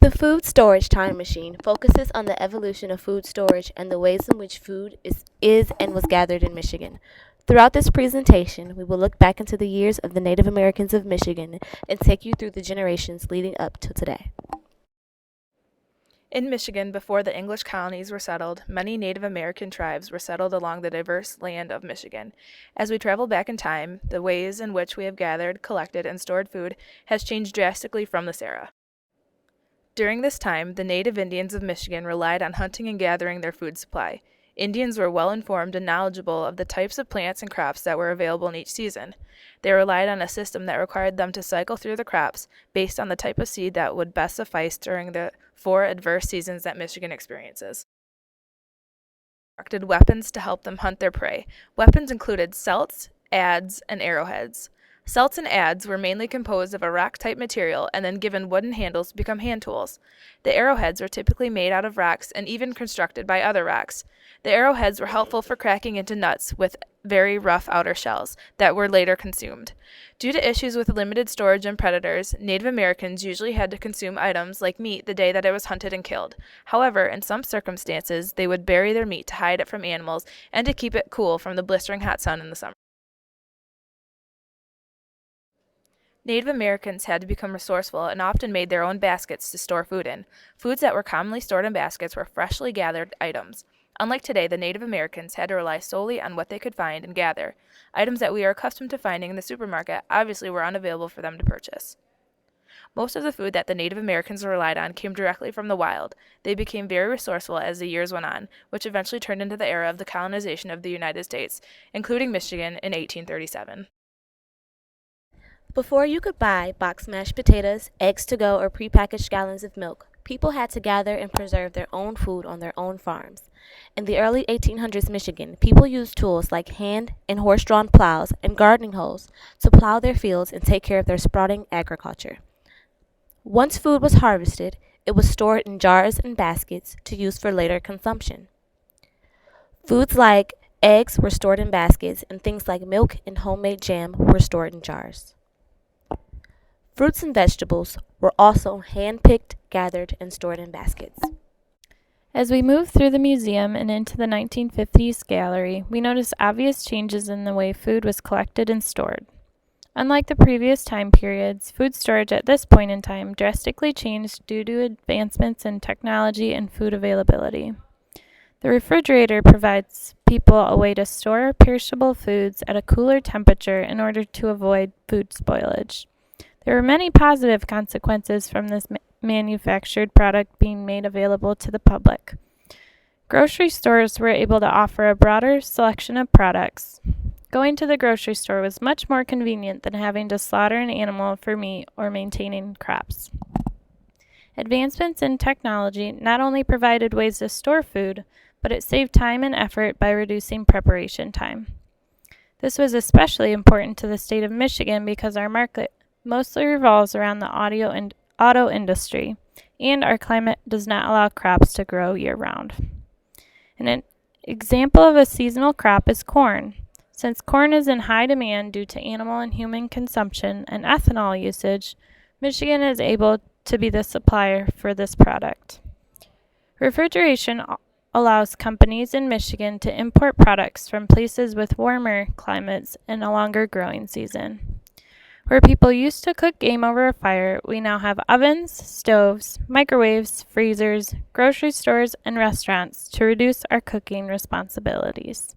The Food Storage Time Machine focuses on the evolution of food storage and the ways in which food is and was gathered in Michigan. Throughout this presentation, we will look back into the years of the Native Americans of Michigan and take you through the generations leading up to today. In Michigan, before the English colonies were settled, many Native American tribes were settled along the diverse land of Michigan. As we travel back in time, the ways in which we have gathered, collected, and stored food has changed drastically from this era. During this time, the native Indians of Michigan relied on hunting and gathering their food supply. Indians were well informed and knowledgeable of the types of plants and crops that were available in each season. They relied on a system that required them to cycle through the crops based on the type of seed that would best suffice during the 4 adverse seasons that Michigan experiences. Constructed weapons to help them hunt their prey. Weapons included celts, adze, and arrowheads. Celts and adze were mainly composed of a rock-type material and then given wooden handles to become hand tools. The arrowheads were typically made out of rocks and even constructed by other rocks. The arrowheads were helpful for cracking into nuts with very rough outer shells that were later consumed. Due to issues with limited storage and predators, Native Americans usually had to consume items like meat the day that it was hunted and killed. However, in some circumstances, they would bury their meat to hide it from animals and to keep it cool from the blistering hot sun in the summer. Native Americans had to become resourceful and often made their own baskets to store food in. Foods that were commonly stored in baskets were freshly gathered items. Unlike today, the Native Americans had to rely solely on what they could find and gather. Items that we are accustomed to finding in the supermarket obviously were unavailable for them to purchase. Most of the food that the Native Americans relied on came directly from the wild. They became very resourceful as the years went on, which eventually turned into the era of the colonization of the United States, including Michigan in 1837. Before you could buy boxed mashed potatoes, eggs to go, or prepackaged gallons of milk, people had to gather and preserve their own food on their own farms. In the early 1800s Michigan, people used tools like hand and horse-drawn plows and gardening hoes to plow their fields and take care of their sprouting agriculture. Once food was harvested, it was stored in jars and baskets to use for later consumption. Foods like eggs were stored in baskets, and things like milk and homemade jam were stored in jars. Fruits and vegetables were also hand-picked, gathered, and stored in baskets. As we move through the museum and into the 1950s gallery, we notice obvious changes in the way food was collected and stored. Unlike the previous time periods, food storage at this point in time drastically changed due to advancements in technology and food availability. The refrigerator provides people a way to store perishable foods at a cooler temperature in order to avoid food spoilage. There were many positive consequences from this manufactured product being made available to the public. Grocery stores were able to offer a broader selection of products. Going to the grocery store was much more convenient than having to slaughter an animal for meat or maintaining crops. Advancements in technology not only provided ways to store food, but it saved time and effort by reducing preparation time. This was especially important to the state of Michigan because our market mostly revolves around the auto industry, and our climate does not allow crops to grow year-round. An example of a seasonal crop is corn. Since corn is in high demand due to animal and human consumption and ethanol usage, Michigan is able to be the supplier for this product. Refrigeration allows companies in Michigan to import products from places with warmer climates and a longer growing season. Where people used to cook game over a fire, we now have ovens, stoves, microwaves, freezers, grocery stores, and restaurants to reduce our cooking responsibilities.